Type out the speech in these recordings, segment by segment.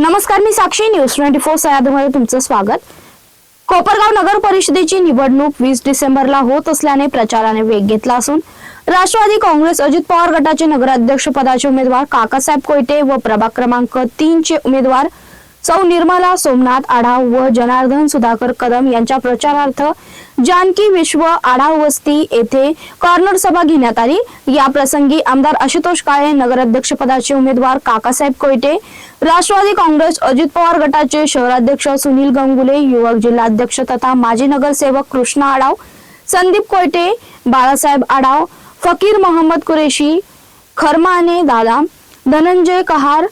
नमस्कार, मी साक्षी न्यूज 24 सह्याद्रीमध्ये तुमचं स्वागत। कोपरगाव नगर परिषदेची निवडणूक 20 डिसेंबरला होत असल्याने प्रचाराने वेग घेतला असून राष्ट्रवादी काँग्रेस अजित पवार गटाचे नगराध्यक्ष पदाचे उमेदवार काकासाहेब कोयटे व प्रभाग क्रमांक 3 चे उमेदवार सौ निर्मला सोमनाथ आढाव व जनार्दन सुधाकर कदम यांच्या प्रचारार्थ जानकी विश्व आढाव वस्ती येथे कॉर्नर सभा घेण्यात आली। या प्रसंगी आमदार आशुतोष काळे, नगराध्यक्ष पदाचे उमेदवार काकासाहेब कोयटे, राष्ट्रवादी काँग्रेस अजित पवार गटाचे शहराध्यक्ष सुनील गंगुले, युवक जिल्हाध्यक्ष तथा माजी नगरसेवक कृष्णा आढाव, संदीप कोयटे, बाळासाहेब आढाव, फकीर मोहम्मद कुरेशी, खरमाने दादा, धनंजय कहार,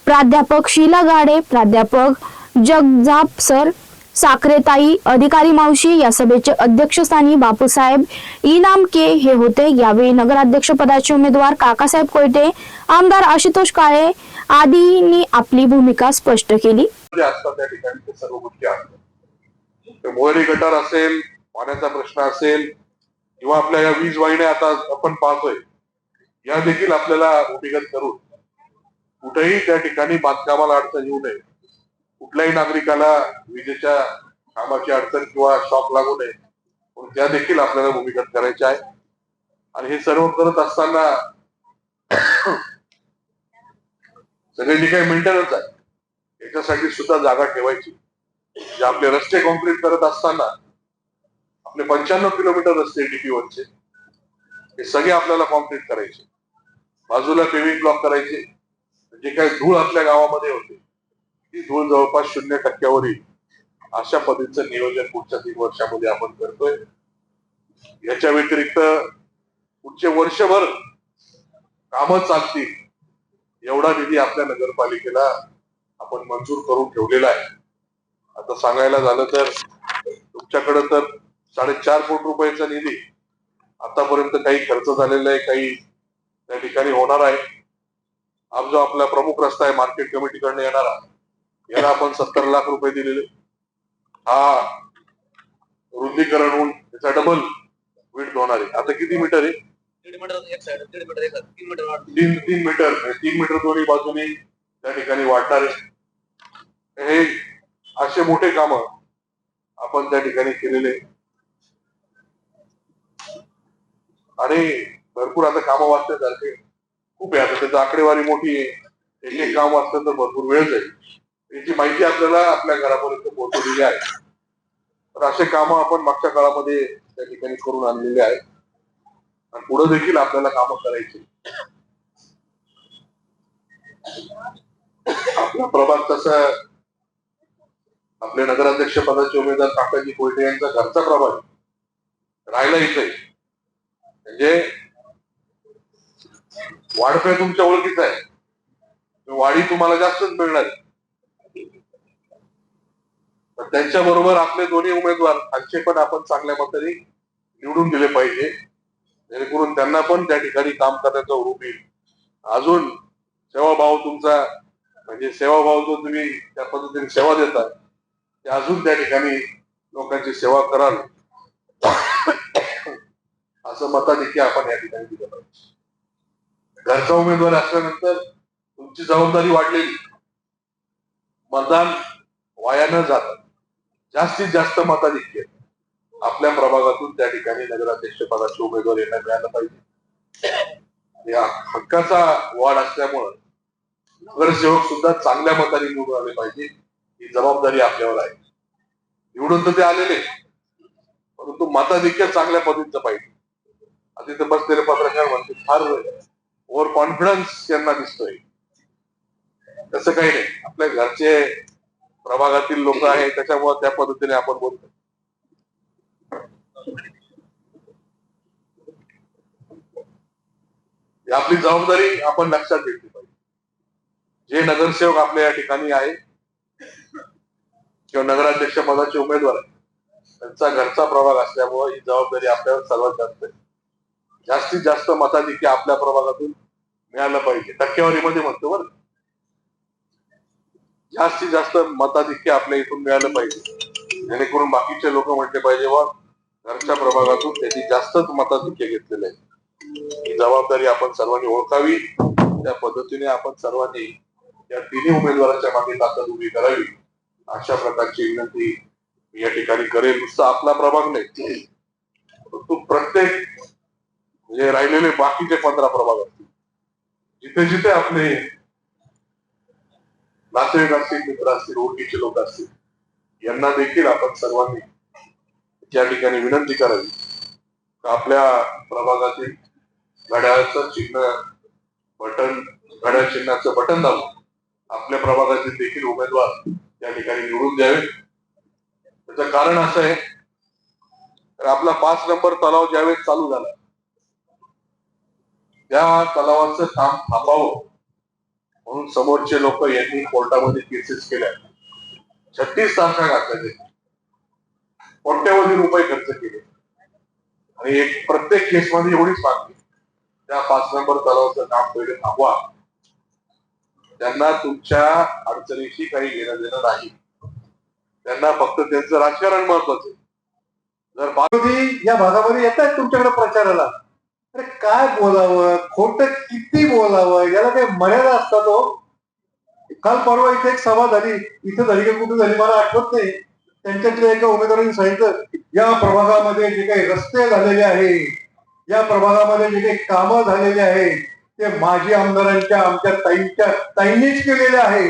प्राध्यापक शीला गाडे, प्राध्यापक जगजाप सर, साखरेताई, अधिकारी मावशी या सभेचे अध्यक्षस्थानी बापूसाहेब इनामके हे होते। यावेळी नगराध्यक्ष पदाचे उमेदवार काकासाहेब कोयटे, आमदार आशुतोष काळे आदींनी आपली भूमिका स्पष्ट केली। त्या ठिकाणी सर्व गोष्टी आहेत, मोहरी गटार असेल, पाण्याचा प्रश्न असेल किंवा आपल्या या वीज वाहिन्या आता आपण पाहतोय, या देखील आपल्याला भूमिगत करून कुठेही त्या ठिकाणी बांधकामाला अडचण येऊ नये, कुठल्याही नागरिकाला विजेच्या कामाची अडचण किंवा शॉक लागू नये, त्या देखील आपल्याला भूमिगत करायच्या आहे। आणि हे सर्व करत असताना सगळे जे काही मेंटेनन्स आहे याच्यासाठी सुद्धा जागा ठेवायची। जे आपले रस्ते कॉन्क्रीट करत असताना आपले 95 किलोमीटर रस्ते डीपीवरचे हे सगळे आपल्याला कॉन्क्रीट करायचे, बाजूला पेव्हिंग ब्लॉक करायचे। जे काही धूळ आपल्या गावामध्ये होते ती धूळ जवळपास 0% अशा पद्धतीचं नियोजन पुढच्या 3 वर्षामध्ये आपण करतोय। याच्या व्यतिरिक्त पुढचे वर्षभर कामं चालतील एवढा निधी आपल्या नगरपालिकेला आपण मंजूर करून ठेवलेला आहे। आता सांगायला झालं तर तुमच्याकडे तर 4.5 कोटी रुपयाचा निधी आतापर्यंत काही खर्च झालेला आहे, काही त्या ठिकाणी होणार आहे। आज जो आपला प्रमुख रस्ता आहे मार्केट कमिटीकडनं येणारा, याला आपण 70 लाख रुपये दिलेले। हा रुंदीकरण होऊन त्याचा डबल विड्थ होणार आहे। आता किती मीटर आहे? 3 मीटर दोन्ही बाजूने त्या ठिकाणी वाढणार आहे। हे असे मोठे काम आपण त्या ठिकाणी केलेले आणि भरपूर आता कामं वाचण्यासारखे खूप आहे। आता त्याची आकडेवारी मोठी आहे, एक एक काम वाचलं तर भरपूर वेळ जाईल। याची माहिती आपल्याला आपल्या घरापर्यंत पोहोचवलेली आहे। तर असे काम आपण मागच्या काळामध्ये त्या ठिकाणी करून आणलेले आहेत आणि पुढे देखील आपल्याला कामं करायची। आपला प्रभाग तसा आपले नगराध्यक्ष पदाचे उमेदवार काकाजी कोयटे यांचा घरचा प्रभाग राहायला इथे, म्हणजे वाढपे तुमच्या ओळखीचा आहे, वाढी तुम्हाला जास्तच मिळणार। तर त्यांच्या बरोबर आपले दोन्ही उमेदवार त्यांचे पण आपण चांगल्या मताने निवडून दिले पाहिजे, जेणेकरून त्यांना पण त्या ठिकाणी काम करण्याचा हुरूप येईल। अजून सेवाभाव तुमचा, म्हणजे सेवाभाव जो तुम्ही त्या पद्धतीने सेवा देता ते अजून त्या ठिकाणी लोकांची सेवा कराल असं मताधिक्य आपण या ठिकाणी दिलं पाहिजे। घरचा उमेदवार असल्यानंतर तुमची जबाबदारी वाढलेली, मतदान वाया न जाता जास्तीत जास्त मताधिक्य आपल्या प्रभागातून त्या ठिकाणी नगराध्यक्ष पदाचे उमेदवार यांना मिळालं पाहिजे। या हक्काचा वाढ असल्यामुळं नगरसेवक सुद्धा चांगल्या मताने निवडून आले पाहिजे, ही जबाबदारी आपल्यावर आहे। निवडून तर ते आलेले, परंतु मताधिक्य चांगल्या पद्धतीचं पाहिजे। आता तिथे बसलेले पत्रकार म्हणते फार ओव्हर कॉन्फिडन्स त्यांना दिसतोय, तसं काही नाही। आपल्या घरचे प्रभागातील लोक आहेत त्याच्यामुळे त्या पद्धतीने आपण बोलतो। आपली जबाबदारी आपण लक्षात घेतली पाहिजे। जे नगरसेवक आपल्या या ठिकाणी आहे किंवा नगराध्यक्ष पदाचे उमेदवार आहेत त्यांचा घरचा प्रभाग असल्यामुळे ही जबाबदारी आपल्यावर सर्वात जास्त आहे। जास्तीत जास्त मताधिक्य आपल्या प्रभागातून मिळालं पाहिजे, टक्केवारीमध्ये म्हणतो बरं, जास्तीत जास्त मताधिक्य आपल्या इथून मिळालं पाहिजे, जेणेकरून बाकीचे लोक म्हटले पाहिजे वा घरच्या प्रभागातून त्यांनी जास्तच मताधिक्य घेतलेलं आहे। ही जबाबदारी आपण सर्वांनी ओळखावी, त्या पद्धतीने आपण सर्वांनी या तिन्ही उमेदवारांच्या मागे ताकद उभी करावी अशा प्रकारची विनंती मी या ठिकाणी करेल. नुसता आपला प्रभाग नाही, तो प्रत्येक म्हणजे राहिलेले बाकीचे 15 प्रभाग असतील, जिथे जिथे आपले नातेवाईक असतील, मित्र असतील, ओळखीचे लोक असतील, यांना देखील आपण सर्वांनी त्या ठिकाणी विनंती करावी. आपल्या प्रभागातील घड्याळाचं चिन्ह बटन, घड्याळ चिन्हाचं बटन दाबून आपल्या प्रभागातील देखील उमेदवार त्या ठिकाणी निवडून द्यावे. त्याचं कारण असं आहे, तर आपला 5 नंबर तलाव ज्यावेळेस चालू झाला, त्या तलावाचं काम थांबावं म्हणून समोरचे लोक यांनी कोर्टामध्ये केसेस केल्या, 36 तारखा घातल्या, कोट्यवधी रुपये खर्च केले आणि एक प्रत्येक केसमध्ये एवढीच मागणी, त्या 5 नंबर तलावाचं काम पहिले थांबवा. त्यांना तुमच्या अडचणीशी काही घेणं देणं नाही, त्यांना फक्त त्यांचं राजकारण महत्वाचं. जर विरोधी या भागामध्ये येत आहेत तुमच्याकडे प्रचाराला, अरे काय बोलावं, खोटं किती बोलावं, याला काही मर्यादा असतात हो. काल परवा इथे एक सभा झाली, इथे झाली की कुठे झाली मला आठवत नाही. त्यांच्यातल्या एका उमेदवारांनी सांगितलं, या प्रभागामध्ये जे काही रस्ते झालेले आहे, या प्रभागामध्ये जे काही कामं झालेले आहेत, ते माजी आमदारांच्या, आमच्या ताईंनीच केलेले आहे.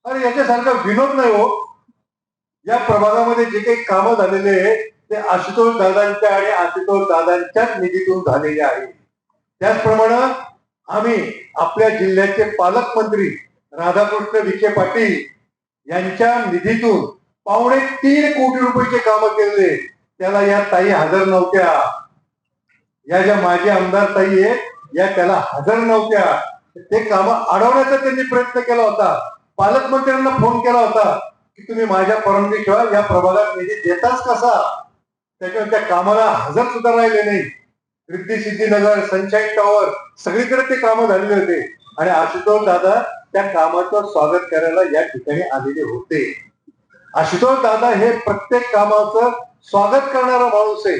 अरे याच्यासारखा विनोद नाही हो. या प्रभागामध्ये जे काही कामं झालेले आहे ते आशुतोष दादांच्या आणि आशुतोष दादांच्याच निधीतून झालेले आहे. त्याचप्रमाणे आम्ही आपल्या जिल्ह्याचे पालकमंत्री राधाकृष्ण विखे पाटील यांच्या निधीतून 3.25 कोटी रुपयाचे कामं केले. त्याला या ताई हजर नव्हत्या. या ज्या माजी आमदार ताई आहेत, या त्याला हजर नव्हत्या. ते कामं अडवण्याचा त्यांनी प्रयत्न केला होता. पालकमंत्र्यांना फोन केला होता की तुम्ही माझ्या परवानगीशिवाय या प्रभागात निधी देताच कसा. त्याच्यावर त्या कामाला हजर सुद्धा राहिले नाही. रिद्धी सिद्धीनगर, सनशाईन टॉवर सगळीकडे ते कामं झालेले होते आणि आशुतोष दादा त्या कामाचं स्वागत करायला या ठिकाणी आलेले होते. आशुतोष दादा हे प्रत्येक कामाचं स्वागत करणारा माणूस आहे,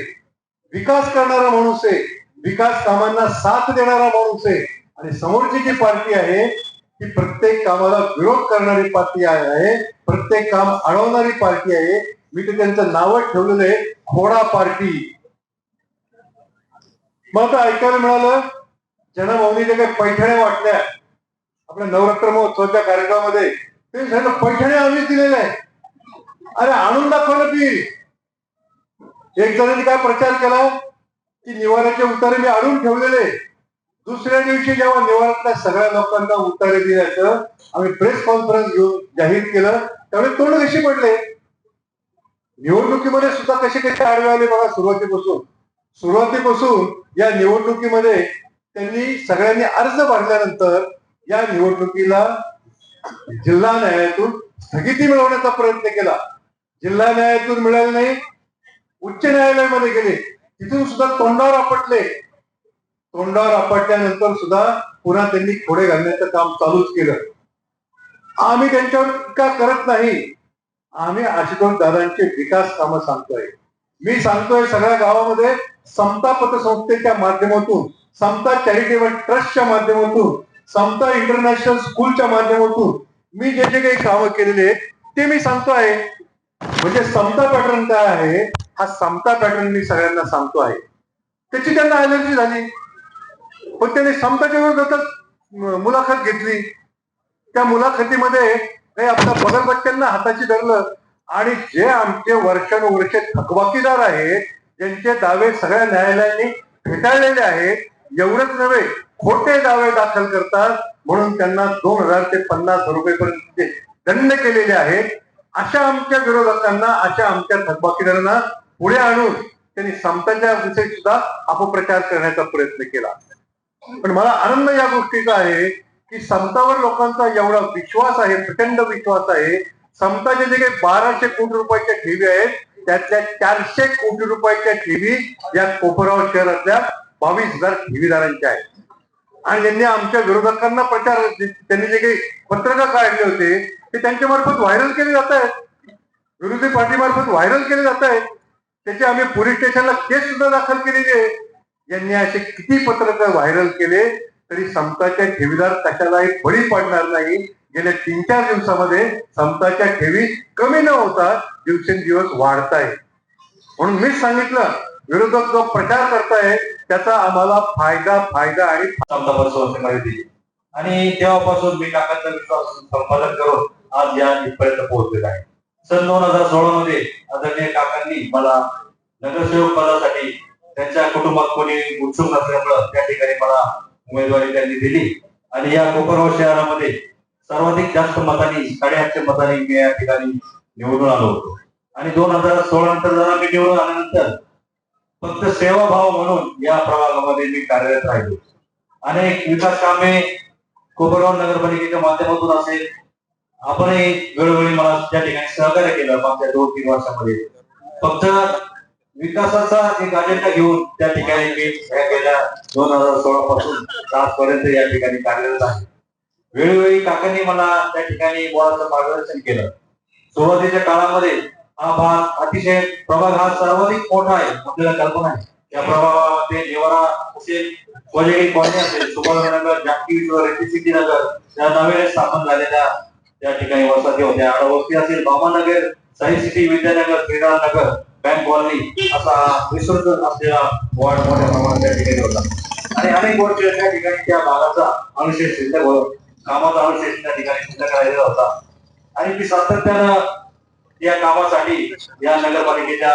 विकास करणारा माणूस आहे, विकास कामांना साथ देणारा माणूस आहे. आणि समोरची जी पार्टी आहे ती प्रत्येक कामाला विरोध करणारी पार्टी आहे, प्रत्येक काम अडवणारी पार्टी आहे. मी तर त्यांचं नावच ठेवलेलं आहे, खोडा पार्टी. मला तर ऐकायला मिळालं, जनभावनीने काही पैठण्या वाटल्या आपल्या नवरात्र महोत्सवाच्या कार्यक्रमामध्ये, ते सगळं पैठण्या आम्हीच दिलेल्या आहे. अरे आणून दाखवलं ती. एक जणांनी काय प्रचार केला की निवाराचे उतारे मी आणून ठेवलेले. दुसऱ्या दिवशी जेव्हा निवारातल्या सगळ्या लोकांना उतारे दिल्याचं आम्ही प्रेस कॉन्फरन्स घेऊन जाहीर केलं, त्यावेळी तोंड कशी पडले. निवडणुकीमध्ये सुद्धा कसे कसे आडवे आले बघा. सुरुवातीपासून या निवडणुकीमध्ये त्यांनी सगळ्यांनी अर्ज भरल्यानंतर या निवडणुकीला जिल्हा न्यायालयातून स्थगिती मिळवण्याचा प्रयत्न केला. जिल्हा न्यायालयातून मिळाले नाही, उच्च न्यायालयामध्ये गेले, तिथून सुद्धा तोंडावर आपटले. तोंडावर आपटल्यानंतर सुद्धा पुन्हा त्यांनी खोडे घालण्याचं काम चालूच केलं. आम्ही त्यांच्यावर टीका करत नाही, आम्ही आशुतोष दादांचे विकास कामं सांगतोय. मी सांगतोय सगळ्या गावामध्ये समता पतसंस्थेच्या माध्यमातून, समता चॅरिटेबल ट्रस्टच्या माध्यमातून, समता इंटरनॅशनल स्कूलच्या माध्यमातून मी जे जे काही कामं केलेले आहेत ते मी सांगतोय. म्हणजे समता पॅटर्न काय आहे हा समता पॅटर्न मी सगळ्यांना सांगतो आहे. त्याची त्यांना एलर्जी झाली, पण त्याने समताच्या विरोधातच मुलाखत घेतली. त्या मुलाखतीमध्ये काही आपल्या बगलबच्च्यांना हाताची धरलं आणि जे आमचे वर्षानुवर्षे थकबाकीदार आहेत, ज्यांचे दावे सगळ्या न्यायालयाने फेटाळलेले आहेत, एवढंच नव्हे खोटे दावे दाखल करतात म्हणून त्यांना 2,000 ते 50,000 रुपयेपर्यंत दंड केलेले आहेत. अशा आमच्या विरोधकांना, अशा आमच्या थकबाकीदारांना पुढे आणून त्यांनी समताच्या विषयी सुद्धा अपप्रचार करण्याचा प्रयत्न केला. पण मला आनंद या गोष्टीचा आहे की समतावर लोकांचा एवढा विश्वास आहे, प्रचंड विश्वास आहे. समताचे जे काही 1200 कोटी रुपयाच्या ठेवी आहेत त्यातल्या 400 कोटी रुपयाच्या ठेवी या कोपरगाव शहरातल्या 22,000 ठेवीदारांच्या आहेत. आणि ज्यांनी आमच्या विरोधकांना प्रचार, त्यांनी जे काही पत्रकं काढले होते ते त्यांच्या मार्फत व्हायरल केले जात आहेत, विरोधी पार्टी मार्फत व्हायरल केले जात आहेत. त्याचे आम्ही पोलीस स्टेशनला केस सुद्धा दाखल केलेली आहे. यांनी असे किती पत्रकं व्हायरल केले तरी समताचे ठेवीदार कशालाही बळी पडणार नाही गेल्या 3-4 दिवसामध्ये समताच्या ठेवी कमी न होता दिवसेंदिवस वाढतायत. म्हणून मीच सांगितलं, विरोधक जो प्रचार करताय त्याचा आम्हाला फायदा आणि समता परिसरामध्ये दिली आणि तेव्हापासून मी काकांचा विश्वास संपादन करून आज या इथपर्यंत पोहोचलेला आहे. सन 2016 मध्ये आदरणीय काकांनी मला नगरसेवक पदासाठी त्यांच्या कुटुंबात कोणी उत्सुक नसल्यामुळं त्या ठिकाणी मला उमेदवारी त्यांनी दिली आणि या कोपरगाव शहरामध्ये सर्वाधिक जास्त मतांनी 850 मतांनी मी या ठिकाणी निवडून आलो होतो. आणि 2016 नंतर जरा मी निवडून आल्यानंतर फक्त सेवाभाव म्हणून या प्रभागामध्ये मी कार्यरत राहिलो. अनेक विकास कामे कोपरगाव नगरपालिकेच्या माध्यमातून असेल, आपणही वेळोवेळी मला त्या ठिकाणी सहकार्य केलं मागच्या 2-3 वर्षामध्ये. फक्त विकासाचा एक अजेंडा घेऊन त्या ठिकाणी मी गेल्या 2016 पासून आजपर्यंत या ठिकाणी कार्यरत आहे. वेळोवेळी काकांनी मला त्या ठिकाणी बोलाचं मार्गदर्शन केलं. सुरुवातीच्या काळामध्ये हा भाग अतिशय प्रभाग हा सर्वाधिक मोठा आहे, आपल्याला कल्पना आहे. या प्रभागामध्ये निवारा असेल, वजेरी कॉलनी असेल, सुभाषनगर, जानकी रेसिटी नगर या नव्याने स्थापन झालेल्या त्या ठिकाणी वसाहती होत्या. वस्ती असेल, भामानगर, साई सिटी, विद्यानगर, श्रीराम नगर, बँक कॉलनी असा विस्तृत असलेला वॉर्ड मोठ्या प्रमाणात त्या ठिकाणी होता. आणि अनेक वर्ष त्या ठिकाणी त्या भागाचा अनुशेष शिल्लक कामाचा अनुशेष त्या ठिकाणी शिल्लक राहिलेला होता. आणि ती सातत्यानं या कामासाठी या नगरपालिकेच्या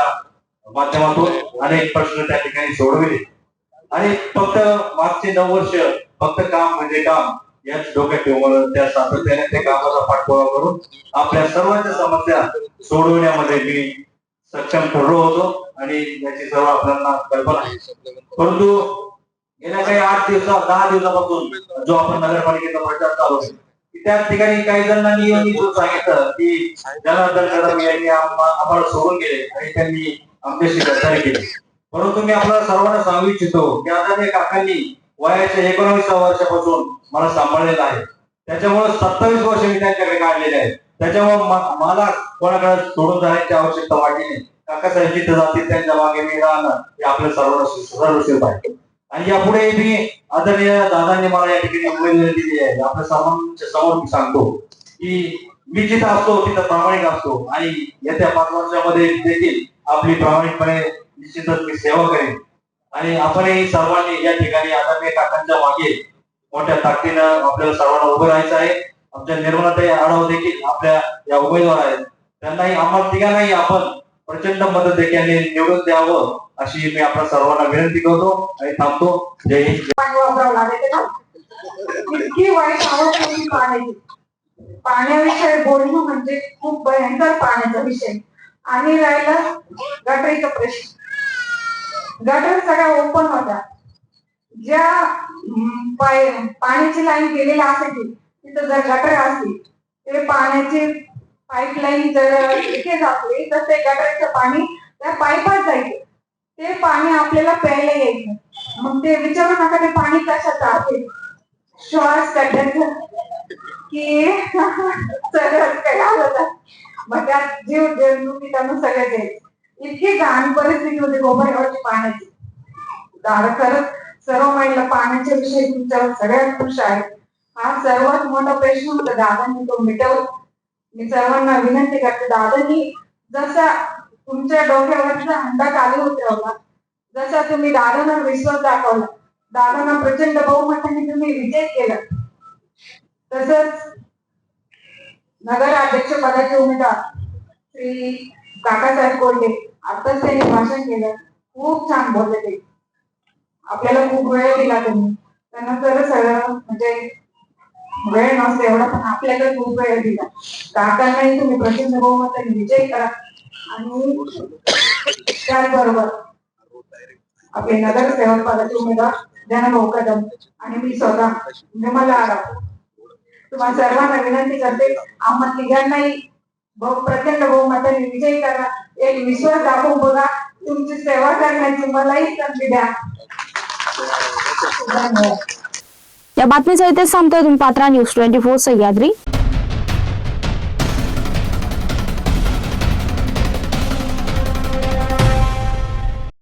माध्यमातून अनेक प्रश्न त्या ठिकाणी सोडविले. आणि फक्त मागचे 9 वर्ष फक्त काम म्हणजे काम याच डोक्यात ठेवून त्या सातत्याने त्या कामाचा पाठपुरावा करून आपल्या सर्वांच्या समस्या सोडवण्यामध्ये मी सक्षम ठरलो होतो आणि याची सर्व आपल्याला कल्पना आहे. परंतु गेल्या काही 10 दिवसापासून जो आपण नगरपालिकेचा प्रचार चालू आहे त्या ठिकाणी काही जणांनी सांगितलं की जनार्दन कदम यांनी आम्हाला सोडून गेले आणि त्यांनी आमच्याशी गद्दारी केली. परंतु मी आपल्याला सर्वांना सांगू इच्छितो की आता काकांनी वयाच्या 19व्या वर्षापासून मला सांभाळलेलं आहे. त्याच्यामुळे 27 वर्ष मी त्यांच्याकडे काढलेले आहेत. त्याच्यामुळे मला कोणाकडे सोडून जाण्याची आवश्यकता वाटली नाही. काकासाहेब जिथे जातील त्यांच्या मागे मी राहणं हे आपल्या सर्वांना सुरक्षित आहे. आणि यापुढे मी आदरणीय दादांनी मला या ठिकाणी उमेदवारी दिली आहे. आपल्या सर्वांच्या समोर मी सांगतो की मी जिथं असतो तिथं प्रामाणिक असतो आणि येत्या 5 वर्षामध्ये देखील आपली प्रामाणिकपणे निश्चितच मी सेवा करेन. आणि आपणही सर्वांनी या ठिकाणी आदरणीय काकांच्या मागे मोठ्या ताकदीनं आपल्याला सर्वांना उभं राहायचं आहे. आमच्या निर्मलाताई आढाव देखील आपल्या या उमेदवार आहेत. त्यांनाही आम्हाला तिघांनाही आपण प्रचंड मदत देखील निवडून द्यावं अशी मी आपल्या सर्वांना विनंती करतो आणि थांबतो. जय हिंद. इतकी वाईट अवस्था होती पाण्याची. पाण्याविषयी बोलणं म्हणजे खूप भयंकर पाण्याचा विषय. आणि राहिला गटरीचा प्रश्न. गटर सगळ्या ओपन होत्या. ज्या पाण्याची लाईन केलेली असायची तिथं जर गटर असली ते पाण्याची पाईपलाईन जर इथे जाते तर ते गटरचं पाणी त्या पाईपात जायचं. ते पाणी आपल्याला प्यायला यायचं. मग ते विचारू नका ते पाणी कशात आहे. श्वास काढायचं की सगळंच काही आलं मग त्यात जीव जन्मुखी त्यांना सगळं द्यायचं. इतकी घाण परिस्थिती होती कोपरगावची पाण्याची. खरंच सर्व महिला पाण्याच्या विषयी तुमच्यावर सगळ्यात खुश आहे. हा सर्वात मोठा प्रश्न होता, दादांनी तो मिटवला. मी सर्वांना विनंती करते, दादांनी जसा तुमच्या डोक्यावरचा हंडा चालू होता, जसा तुम्ही दादांना विश्वास दाखवला, दादांना प्रचंड बहुमताने तुम्ही विजय केला, तसंच नगर अध्यक्ष पदाचे उमेदवार श्री काकासाहेब कोल्हे आताच त्यांनी भाषण केलं. खूप छान बोलले ते. आपल्याला खूप वेळ दिला त्यांना तर सगळं म्हणजे वेळ नसते एवढा, पण आपल्याकडे खूप वेळ दिला. काकांनाही तुम्ही प्रचंड बहुमताने विजय करा. आणि त्याचबरोबर आपले नगरसेवक पदाचे उमेदवार जनाभाऊ कदम आणि मी स्वतः निर्मला आढाव तुम्हाला सर्वांना विनंती करते, आम्हा तिघांनाही प्रचंड बहुमताने विजय करा. एक विश्वास दाखवून बघा. तुमची सेवा करण्याची मलाही संधी द्या. या बातमीचं इथेच थांबतोय. तुम्ही पाहता न्यूज 24 सह्याद्री.